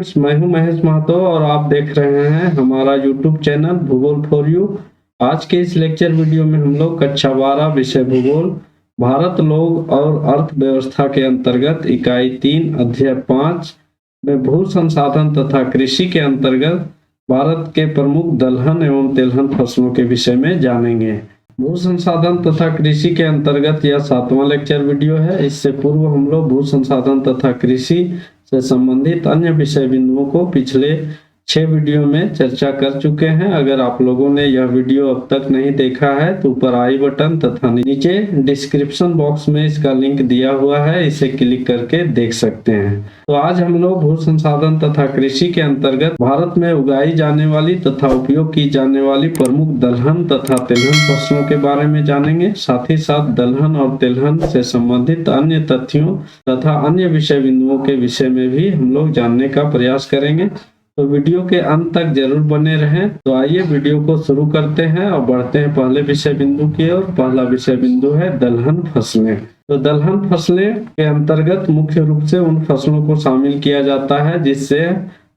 Friends, मैं हूं महेश महतो और आप देख रहे हैं हमारा यूट्यूब चैनल भूगोल फॉर यू। आज के इस लेक्चर वीडियो में हम लोग कक्षा 12 विषय भूगोल भारत लोग और अर्थव्यवस्था के अंतर्गत इकाई 3 अध्याय 5 में भू संसाधन तथा कृषि के अंतर्गत भारत के प्रमुख दलहन एवं तिलहन फसलों के विषय में जानेंगे। भू संसाधन तथा कृषि के अंतर्गत यह 7वां लेक्चर वीडियो है। इससे पूर्व हम लोग भू संसाधन तथा कृषि से संबंधित अन्य विषय बिंदुओं को पिछले 6 वीडियो में चर्चा कर चुके हैं। अगर आप लोगों ने यह वीडियो अब तक नहीं देखा है तो ऊपर आई बटन तथा नीचे डिस्क्रिप्शन बॉक्स में इसका लिंक दिया हुआ है, इसे क्लिक करके देख सकते हैं। तो आज हम लोग भू संसाधन तथा कृषि के अंतर्गत भारत में उगाई जाने वाली तथा उपयोग की जाने वाली प्रमुख दलहन तथा तिलहन फसलों के बारे में जानेंगे। साथ ही साथ दलहन और तिलहन से संबंधित अन्य तथ्यों तथा अन्य विषय बिंदुओं के विषय में भी हम लोग जानने का प्रयास करेंगे। तो वीडियो के अंत तक जरूर बने रहें। तो आइए वीडियो को शुरू करते हैं और बढ़ते हैं पहले विषय बिंदु की ओर। पहला विषय बिंदु है दलहन फसलें। तो दलहन फसलें के अंतर्गत मुख्य रूप से उन फसलों को शामिल किया जाता है जिससे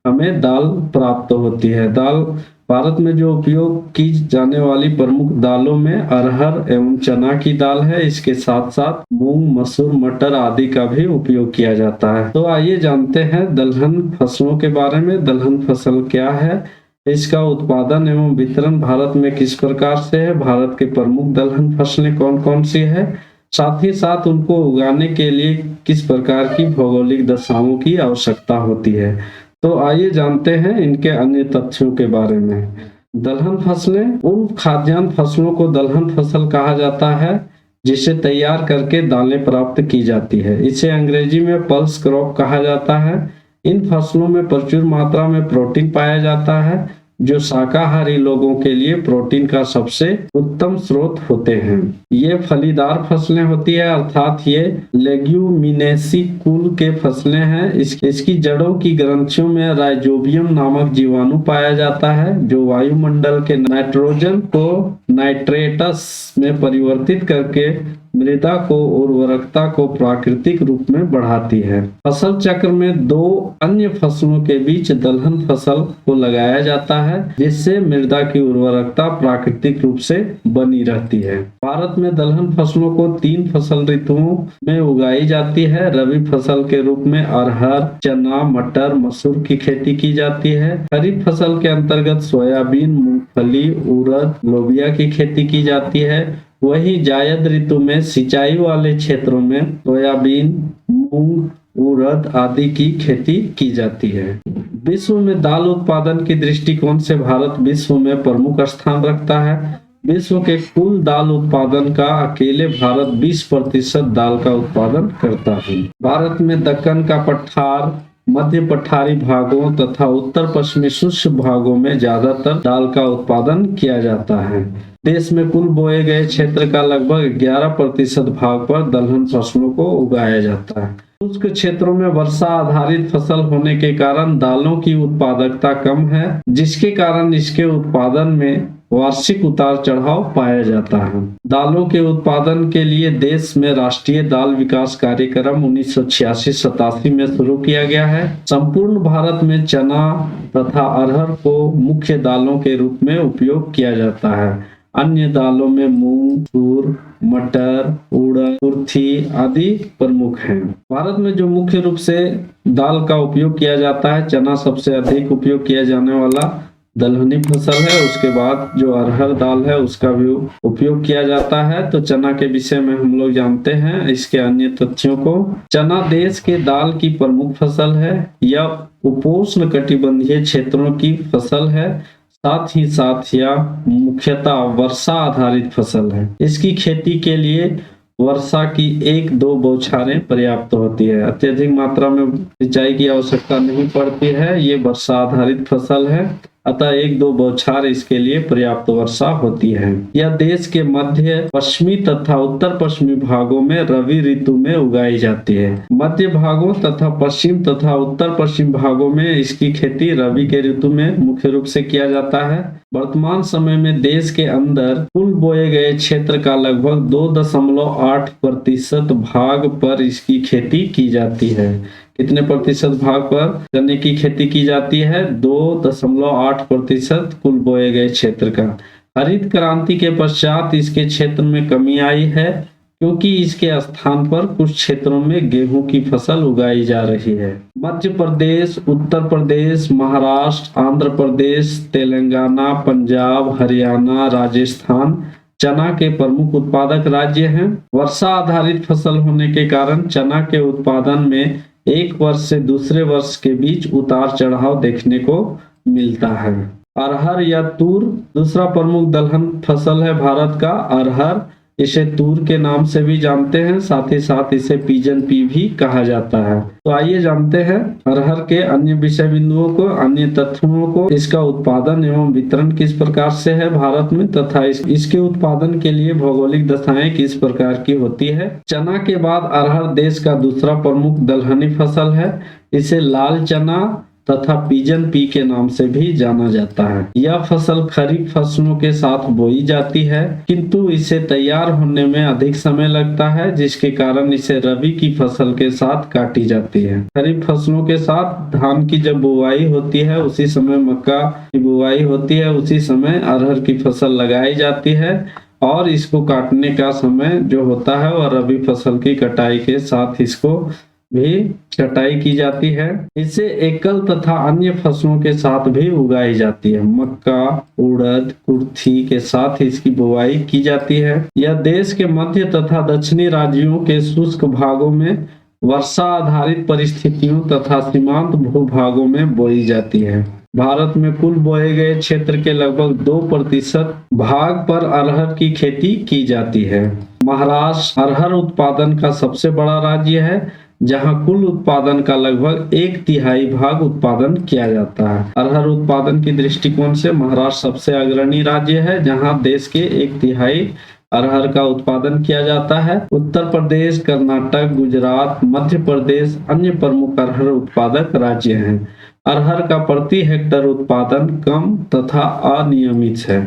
हमें दाल प्राप्त होती है। दाल भारत में जो उपयोग की जाने वाली प्रमुख दालों में अरहर एवं चना की दाल है। इसके साथ साथ मूंग, मसूर, मटर आदि का भी उपयोग किया जाता है। तो आइए जानते हैं दलहन फसलों के बारे में। दलहन फसल क्या है, इसका उत्पादन एवं वितरण भारत में किस प्रकार से है, भारत के प्रमुख दलहन फसलें कौन कौन सी है, साथ ही साथ उनको उगाने के लिए किस प्रकार की भौगोलिक दशाओं की आवश्यकता होती है। तो आइए जानते हैं इनके अन्य तथ्यों के बारे में। दलहन फसलें, उन खाद्यान्न फसलों को दलहन फसल कहा जाता है जिसे तैयार करके दालें प्राप्त की जाती है। इसे अंग्रेजी में पल्स क्रॉप कहा जाता है। इन फसलों में प्रचुर मात्रा में प्रोटीन पाया जाता है जो शाकाहारी लोगों के लिए प्रोटीन का सबसे उत्तम स्रोत होते हैं। ये फलीदार फसलें होती है, अर्थात ये लेग्यूमिनेसी कुल के फसलें हैं। इसकी जड़ों की ग्रंथियों में राइजोबियम नामक जीवाणु पाया जाता है जो वायुमंडल के नाइट्रोजन को नाइट्रेटस में परिवर्तित करके मृदा को उर्वरकता को प्राकृतिक रूप में बढ़ाती है। फसल चक्र में 2 अन्य फसलों के बीच दलहन फसल को लगाया जाता है जिससे मृदा की उर्वरकता प्राकृतिक रूप से बनी रहती है। भारत में दलहन फसलों को 3 फसल ऋतुओं में उगाई जाती है। रबी फसल के रूप में अरहर, चना, मटर, मसूर की खेती की जाती है। खरीफ फसल के अंतर्गत सोयाबीन, मूंगफली, उड़द, लोबिया की खेती की जाती है। वही जायद ऋतु में सिंचाई वाले क्षेत्रों में सोयाबीन, मूंग, उड़द आदि की खेती की जाती है। विश्व में दाल उत्पादन की दृष्टिकोण से भारत विश्व में प्रमुख स्थान रखता है। विश्व के कुल दाल उत्पादन का अकेले भारत 20% दाल का उत्पादन करता है। भारत में दक्कन का पठार, मध्य पठारी भागों तथा उत्तर पश्चिमी शुष्क भागों में ज्यादातर दाल का उत्पादन किया जाता है। देश में कुल बोए गए क्षेत्र का लगभग 11% भाग पर दलहन फसलों को उगाया जाता है। शुष्क क्षेत्रों में वर्षा आधारित फसल होने के कारण दालों की उत्पादकता कम है, जिसके कारण इसके उत्पादन में वार्षिक उतार चढ़ाव पाया जाता है। दालों के उत्पादन के लिए देश में राष्ट्रीय दाल विकास कार्यक्रम 1986-87 में शुरू किया गया है। संपूर्ण भारत में चना तथा अरहर को मुख्य दालों के रूप में उपयोग किया जाता है। अन्य दालों में मूंग, तूर, मटर, उड़द, कुर्थी आदि प्रमुख हैं। भारत में जो मुख्य रूप से दाल का उपयोग किया जाता है, चना सबसे अधिक उपयोग किया जाने वाला दलहनी फसल है। उसके बाद जो अरहर दाल है उसका भी उपयोग किया जाता है। तो चना के विषय में हम लोग जानते हैं इसके अन्य तथ्यों को। चना देश के दाल की प्रमुख फसल है। यह उपोष्ण कटिबंधीय क्षेत्रों की फसल है। साथ ही साथ यह मुख्यतः वर्षा आधारित फसल है। इसकी खेती के लिए वर्षा की 1-2 बौछारें पर्याप्त होती है। अत्यधिक मात्रा में सिंचाई की आवश्यकता नहीं पड़ती है। ये वर्षा आधारित फसल है, अतः 1-2 बौछार इसके लिए पर्याप्त वर्षा होती है। यह देश के मध्य पश्चिमी तथा उत्तर पश्चिमी भागों में रबी ऋतु में उगाई जाती है। मध्य भागों तथा पश्चिम तथा उत्तर पश्चिम भागों में इसकी खेती रबी के ऋतु में मुख्य रूप से किया जाता है। वर्तमान समय में देश के अंदर कुल बोए गए क्षेत्र का लगभग 2.8% भाग पर इसकी खेती की जाती है। कितने प्रतिशत भाग पर गन्ने की खेती की जाती है? 2.8% कुल बोए गए क्षेत्र का। हरित क्रांति के पश्चात इसके क्षेत्र में कमी आई है क्योंकि इसके स्थान पर कुछ क्षेत्रों में गेहूं की फसल उगाई जा रही है। मध्य प्रदेश, उत्तर प्रदेश, महाराष्ट्र, आंध्र प्रदेश, तेलंगाना, पंजाब, हरियाणा, राजस्थान चना के प्रमुख उत्पादक राज्य हैं। वर्षा आधारित फसल होने के कारण चना के उत्पादन में एक वर्ष से दूसरे वर्ष के बीच उतार चढ़ाव देखने को मिलता है। अरहर या तूर दूसरा प्रमुख दलहन फसल है भारत का। अरहर इसे तूर के नाम से भी जानते हैं, साथ ही साथ इसे पिजन पी भी कहा जाता है। तो आइए जानते हैं अरहर के अन्य विषय बिंदुओं को, अन्य तथ्यों को। इसका उत्पादन एवं वितरण किस प्रकार से है भारत में, तथा इसके उत्पादन के लिए भौगोलिक दशाएं किस प्रकार की होती है। चना के बाद अरहर देश का दूसरा प्रमुख दलहनी फसल है। इसे लाल चना तथा पिजन पी के नाम से भी जाना जाता है। यह फसल खरीफ फसलों के साथ बोई जाती है, किंतु इसे तैयार होने में अधिक समय लगता है, जिसके कारण इसे रबी की फसल के साथ काटी जाती है। खरीफ फसलों के साथ धान की जब बुआई होती है, उसी समय मक्का की बुआई होती है, उसी समय अरहर की फसल लगाई जाती है और इसको काटने का समय जो होता है वह रबी फसल की कटाई के साथ इसको भी कटाई की जाती है। इसे एकल तथा अन्य फसलों के साथ भी उगाई जाती है। मक्का, उड़द, कुर्थी के साथ इसकी बुआई की जाती है। यह देश के मध्य तथा दक्षिणी राज्यों के शुष्क भागों में वर्षा आधारित परिस्थितियों तथा सीमांत भूभागों में बोई जाती है। भारत में कुल बोए गए क्षेत्र के लगभग 2% भाग पर अरहर की खेती की जाती है। महाराष्ट्र अरहर उत्पादन का सबसे बड़ा राज्य है, जहां कुल उत्पादन का लगभग 1/3 भाग उत्पादन किया जाता है। अरहर उत्पादन की दृष्टिकोण से महाराष्ट्र सबसे अग्रणी राज्य है, जहां देश के 1/3 अरहर का उत्पादन किया जाता है। उत्तर प्रदेश, कर्नाटक, गुजरात, मध्य प्रदेश अन्य प्रमुख अरहर उत्पादक राज्य हैं। अरहर का प्रति हेक्टेयर उत्पादन कम तथा अनियमित है।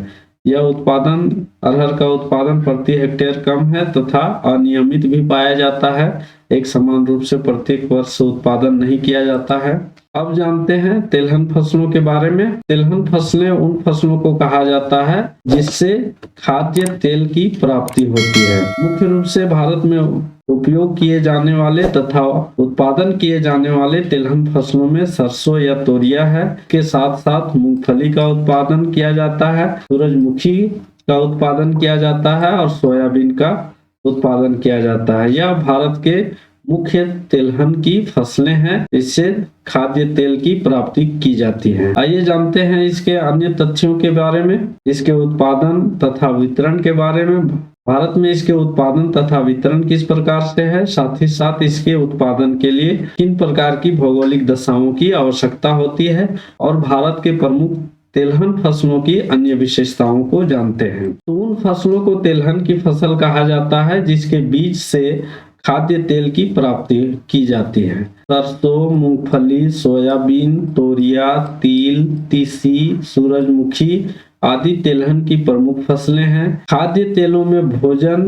यह उत्पादन अरहर का उत्पादन प्रति हेक्टेयर कम है तथा अनियमित भी पाया जाता है। एक समान रूप से प्रत्येक वर्ष उत्पादन नहीं किया जाता है। अब जानते हैं तिलहन फसलों के बारे में। तिलहन फसलें उन फसलों को कहा जाता है जिससे खाद्य तेल की प्राप्ति होती है। मुख्य रूप से भारत में उपयोग किए जाने वाले तथा उत्पादन किए जाने वाले तिलहन फसलों में सरसों या तोरिया है। के साथ साथ मूंगफली का उत्पादन किया जाता है, सूरजमुखी का उत्पादन किया जाता है और सोयाबीन का उत्पादन किया जाता है। यह भारत के मुख्य तिलहन की फसलें हैं, इससे खाद्य तेल की प्राप्ति की जाती है। आइए जानते हैं इसके अन्य तथ्यों के बारे में, इसके उत्पादन तथा वितरण के बारे में। भारत में इसके उत्पादन तथा वितरण किस प्रकार से है, साथ ही साथ इसके उत्पादन के लिए किन प्रकार की भौगोलिक दशाओं की आवश्यकता होती है और भारत के प्रमुख तिलहन फसलों की अन्य विशेषताओं को जानते हैं। तो उन फसलों को तिलहन की फसल कहा जाता है जिसके बीज से खाद्य तेल की प्राप्ति की जाती है। सरसों, मूंगफली, सोयाबीन, तोरिया, तिल, तीसी, सूरजमुखी आदि तिलहन की प्रमुख फसलें हैं। खाद्य तेलों में भोजन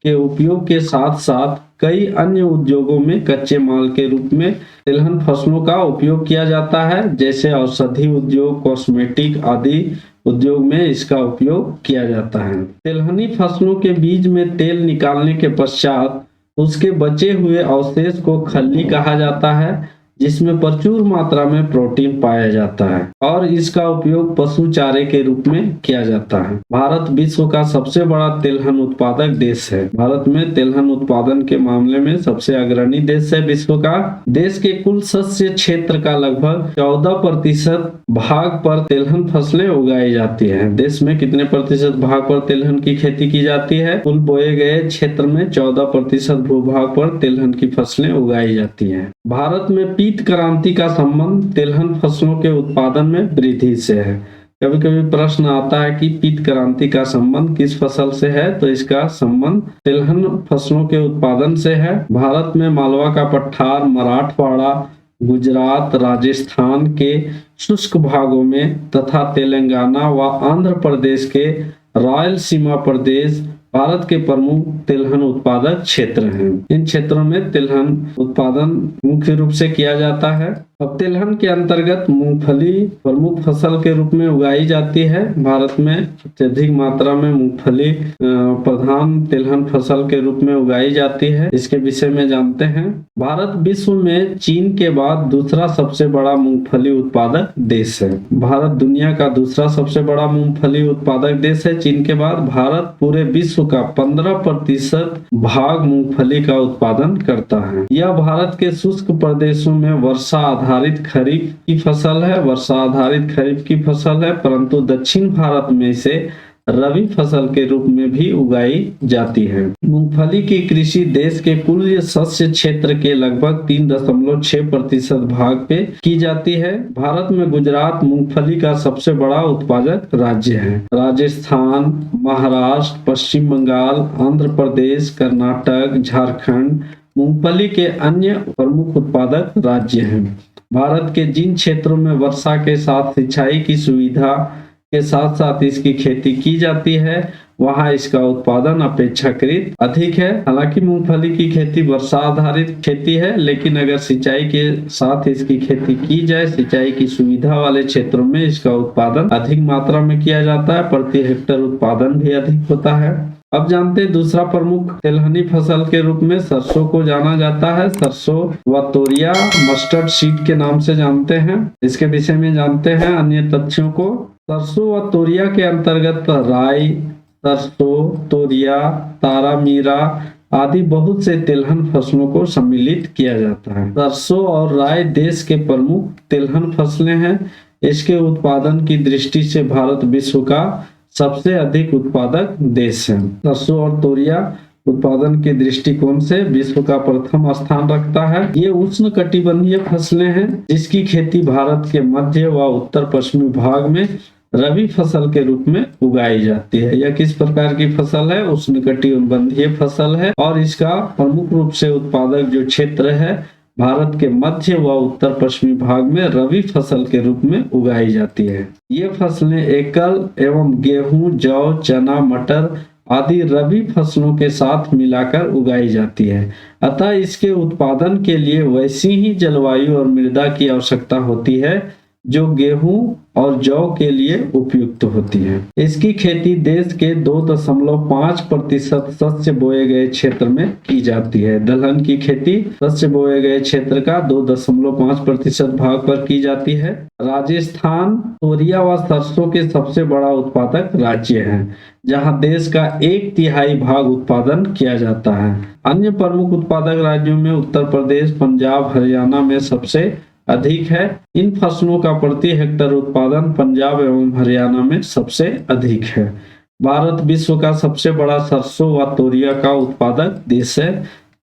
के उपयोग के साथ साथ कई अन्य उद्योगों में कच्चे माल के रूप में तिलहन फसलों का उपयोग किया जाता है, जैसे औषधि उद्योग, कॉस्मेटिक आदि उद्योग में इसका उपयोग किया जाता है। तिलहनी फसलों के बीज में तेल निकालने के पश्चात उसके बचे हुए अवशेष को खल्ली कहा जाता है, जिसमें प्रचुर मात्रा में प्रोटीन पाया जाता है और इसका उपयोग पशु चारे के रूप में किया जाता है। भारत विश्व का सबसे बड़ा तिलहन उत्पादक देश है। भारत में तिलहन उत्पादन के मामले में सबसे अग्रणी देश है विश्व का। देश के कुल शस्य क्षेत्र का लगभग 14% भाग पर तिलहन फसलें उगाई जाती हैं। देश में कितने प्रतिशत भाग पर तिलहन की खेती की जाती है? कुल बोए गए क्षेत्र में 14% भूभाग पर तिलहन की फसलें उगाई जाती हैं। भारत में पीत क्रांति का संबंध तिलहन फसलों के उत्पादन में वृद्धि से है। कभी कभी प्रश्न आता है कि पीत क्रांति का संबंध किस फसल से है, तो इसका संबंध तिलहन फसलों के उत्पादन से है। भारत में मालवा का पठार, मराठवाड़ा, गुजरात, राजस्थान के शुष्क भागों में तथा तेलंगाना व आंध्र प्रदेश के रायलसीमा प्रदेश, भारत के प्रमुख तिलहन उत्पादक क्षेत्र हैं। इन क्षेत्रों में तिलहन उत्पादन मुख्य रूप से किया जाता है। अब तिलहन के अंतर्गत मूंगफली प्रमुख फसल के रूप में उगाई जाती है। भारत में अत्यधिक मात्रा में मूंगफली प्रधान तिलहन फसल के रूप में उगाई जाती है। इसके विषय में जानते हैं। भारत विश्व में चीन के बाद दूसरा सबसे बड़ा मूंगफली उत्पादक देश है। भारत दुनिया का दूसरा सबसे बड़ा मूंगफली उत्पादक देश है। चीन के बाद भारत पूरे विश्व का 15% भाग मूंगफली का उत्पादन करता है। यह भारत के शुष्क प्रदेशों में वर्षा आधारित खरीफ की फसल है। वर्षा आधारित खरीफ की फसल है, परंतु दक्षिण भारत में इसे रबी फसल के रूप में भी उगाई जाती है। मूंगफली की कृषि देश के कुल शस्य क्षेत्र के लगभग 3.6% भाग पे की जाती है। भारत में गुजरात मूंगफली का सबसे बड़ा उत्पादक राज्य है। राजस्थान, महाराष्ट्र, पश्चिम बंगाल, आंध्र प्रदेश, कर्नाटक, झारखंड मूंगफली के अन्य प्रमुख उत्पादक राज्य हैं। भारत के जिन क्षेत्रों में वर्षा के साथ सिंचाई की सुविधा के साथ साथ इसकी खेती की जाती है, वहां इसका उत्पादन अपेक्षाकृत अधिक है। हालांकि मूंगफली की खेती वर्षा आधारित खेती है, लेकिन अगर सिंचाई के साथ इसकी खेती की जाए, सिंचाई की सुविधा वाले क्षेत्रों में इसका उत्पादन अधिक मात्रा में किया जाता है। प्रति हेक्टेयर उत्पादन भी अधिक होता है। अब जानते हैं दूसरा प्रमुख तिलहनी फसल के रूप में सरसों को जाना जाता है। सरसों व तोरिया मस्टर्ड सीड के नाम से जानते हैं। इसके विषय में जानते हैं अन्य तथ्यों को। सरसों व तोरिया के अंतर्गत राई, सरसों, तोरिया, तारामीरा आदि बहुत से तिलहन फसलों को सम्मिलित किया जाता है। सरसों और राई देश के प्रमुख तिलहन फसलें हैं। इसके उत्पादन की दृष्टि से भारत विश्व का सबसे अधिक उत्पादक देश है। सरसों और तोरिया उत्पादन के दृष्टिकोण से विश्व का प्रथम स्थान रखता है। ये उष्ण कटिबंधीय फसलें हैं, जिसकी खेती भारत के मध्य व उत्तर पश्चिमी भाग में रबी फसल के रूप में उगाई जाती है। यह किस प्रकार की फसल है? उष्णकटिबंधीय फसल है और इसका प्रमुख रूप से उत्पादक जो क्षेत्र है भारत के मध्य व उत्तर पश्चिमी भाग में रबी फसल के रूप में उगाई जाती है। ये फसलें एकल एवं गेहूं, जौ, चना, मटर आदि रबी फसलों के साथ मिलाकर उगाई जाती है। अतः इसके उत्पादन के लिए वैसी ही जलवायु और मृदा की आवश्यकता होती है जो गेहूं और जौ के लिए उपयुक्त होती है। इसकी खेती देश के 2.5% शस्य बोए गए क्षेत्र में की जाती है। दलहन की खेती शस्य बोए गए क्षेत्र का 2.5% भाग पर की जाती है। राजस्थान तोरिया व सरसों के सबसे बड़ा उत्पादक राज्य है, जहां देश का 1/3 भाग उत्पादन किया जाता है। अन्य प्रमुख उत्पादक राज्यों में उत्तर प्रदेश, पंजाब, हरियाणा में सबसे अधिक है। इन फसलों का प्रति हेक्टेयर उत्पादन पंजाब एवं हरियाणा में सबसे अधिक है। भारत विश्व का सबसे बड़ा सरसों व तोरिया का उत्पादक देश है।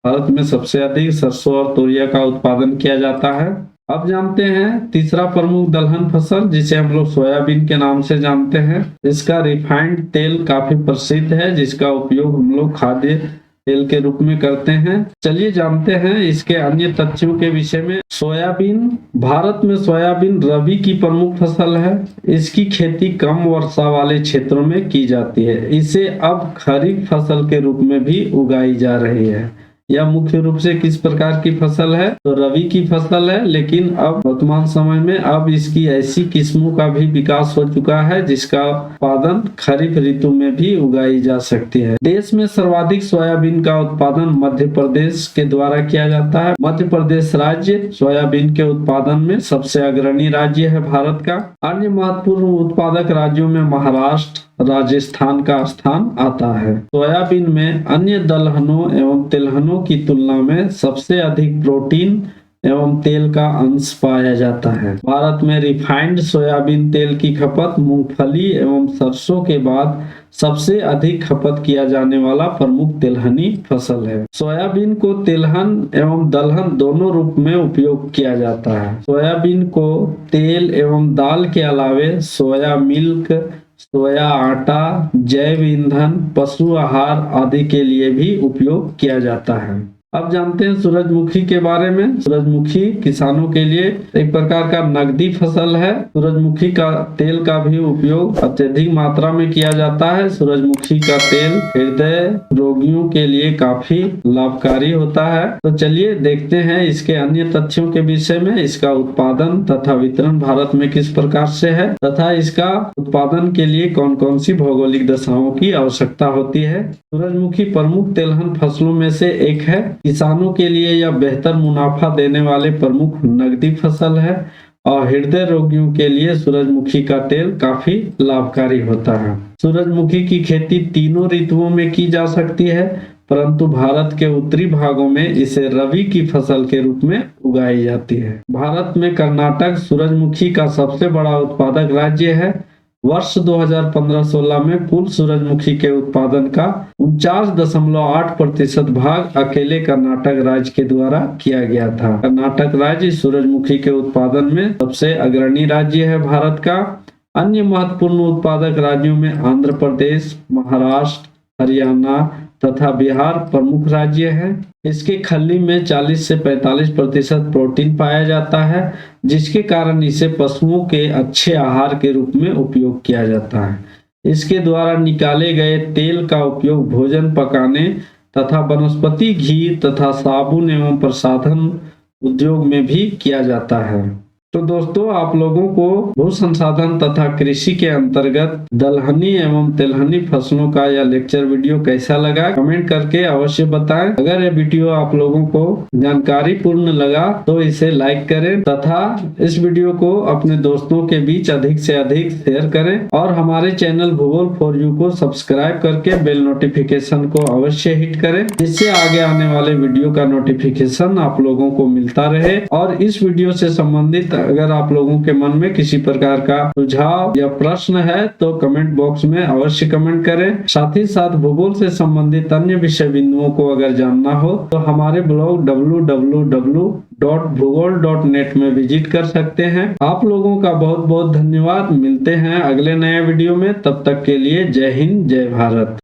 भारत में सबसे अधिक सरसों और तोरिया का उत्पादन किया जाता है। अब जानते हैं तीसरा प्रमुख दलहन फसल, जिसे हम लोग सोयाबीन के नाम से जानते हैं। इसका रिफाइंड तेल काफी प्रसिद्ध है, जिसका उपयोग हम लोग खाद्य तेल के रूप में करते हैं। चलिए जानते हैं इसके अन्य तथ्यों के विषय में। सोयाबीन, भारत में सोयाबीन रबी की प्रमुख फसल है। इसकी खेती कम वर्षा वाले क्षेत्रों में की जाती है। इसे अब खरीफ फसल के रूप में भी उगाई जा रही है। यह मुख्य रूप से किस प्रकार की फसल है? तो रबी की फसल है, लेकिन अब वर्तमान समय में अब इसकी ऐसी किस्मों का भी विकास हो चुका है जिसका उत्पादन खरीफ ऋतु में भी उगाई जा सकती है। देश में सर्वाधिक सोयाबीन का उत्पादन मध्य प्रदेश के द्वारा किया जाता है। मध्य प्रदेश राज्य सोयाबीन के उत्पादन में सबसे अग्रणी राज्य है भारत का। अन्य महत्वपूर्ण उत्पादक राज्यों में महाराष्ट्र, राजस्थान का स्थान आता है। सोयाबीन में अन्य दलहनों एवं तिलहनों की तुलना में सबसे अधिक प्रोटीन एवं तेल का अंश पाया जाता है। भारत में रिफाइंड सोयाबीन तेल की खपत मूंगफली एवं सरसों के बाद सबसे अधिक खपत किया जाने वाला प्रमुख तिलहनी फसल है। सोयाबीन को तिलहन एवं दलहन दोनों रूप में उपयोग किया जाता है। सोयाबीन को तेल एवं दाल के अलावे सोया मिल्क, सोया आटा, जैव ईंधन, पशु आहार आदि के लिए भी उपयोग किया जाता है। अब जानते हैं सूरजमुखी के बारे में। सूरजमुखी किसानों के लिए एक प्रकार का नकदी फसल है। सूरजमुखी का तेल का भी उपयोग अत्यधिक मात्रा में किया जाता है। सूरजमुखी का तेल हृदय रोगियों के लिए काफी लाभकारी होता है। तो चलिए देखते हैं इसके अन्य तथ्यों के विषय में। इसका उत्पादन तथा वितरण भारत में किस प्रकार से है तथा इसका उत्पादन के लिए कौन कौन सी भौगोलिक दशाओं की आवश्यकता होती है। सूरजमुखी प्रमुख तेलहन फसलों में से एक है। किसानों के लिए यह बेहतर मुनाफा देने वाले प्रमुख नकदी फसल है और हृदय रोगियों के लिए सूरजमुखी का तेल काफी लाभकारी होता है। सूरजमुखी की खेती तीनों ऋतुओं में की जा सकती है, परंतु भारत के उत्तरी भागों में इसे रबी की फसल के रूप में उगाई जाती है। भारत में कर्नाटक सूरजमुखी का सबसे बड़ा उत्पादक राज्य है। वर्ष 2015-16 में कुल सूरजमुखी के उत्पादन का 49.8% भाग अकेले कर्नाटक राज्य के द्वारा किया गया था। कर्नाटक राज्य सूरजमुखी के उत्पादन में सबसे अग्रणी राज्य है भारत का। अन्य महत्वपूर्ण उत्पादक राज्यों में आंध्र प्रदेश, महाराष्ट्र, हरियाणा तथा बिहार प्रमुख राज्य है। इसके खल्ली में 40 से 45% प्रोटीन पाया जाता है, जिसके कारण इसे पशुओं के अच्छे आहार के रूप में उपयोग किया जाता है। इसके द्वारा निकाले गए तेल का उपयोग भोजन पकाने तथा वनस्पति घी तथा साबुन एवं प्रसाधन उद्योग में भी किया जाता है। तो दोस्तों, आप लोगों को भू संसाधन तथा कृषि के अंतर्गत दलहनी एवं तिलहनी फसलों का यह लेक्चर वीडियो कैसा लगा कमेंट करके अवश्य बताएं। अगर यह वीडियो आप लोगों को जानकारी पूर्ण लगा तो इसे लाइक करें तथा इस वीडियो को अपने दोस्तों के बीच अधिक से अधिक शेयर करें और हमारे चैनल भूगोल फॉर यू को सब्सक्राइब करके बेल नोटिफिकेशन को अवश्य हिट करें, जिससे आगे आने वाले वीडियो का नोटिफिकेशन आप लोगों को मिलता रहे। और इस वीडियो से संबंधित अगर आप लोगों के मन में किसी प्रकार का सुझाव या प्रश्न है तो कमेंट बॉक्स में अवश्य कमेंट करें। साथ ही साथ भूगोल से संबंधित अन्य विषय बिंदुओं को अगर जानना हो तो हमारे ब्लॉग www.bhugol.net में विजिट कर सकते हैं। आप लोगों का बहुत बहुत धन्यवाद। मिलते हैं अगले नए वीडियो में, तब तक के लिए जय हिंद, जय भारत।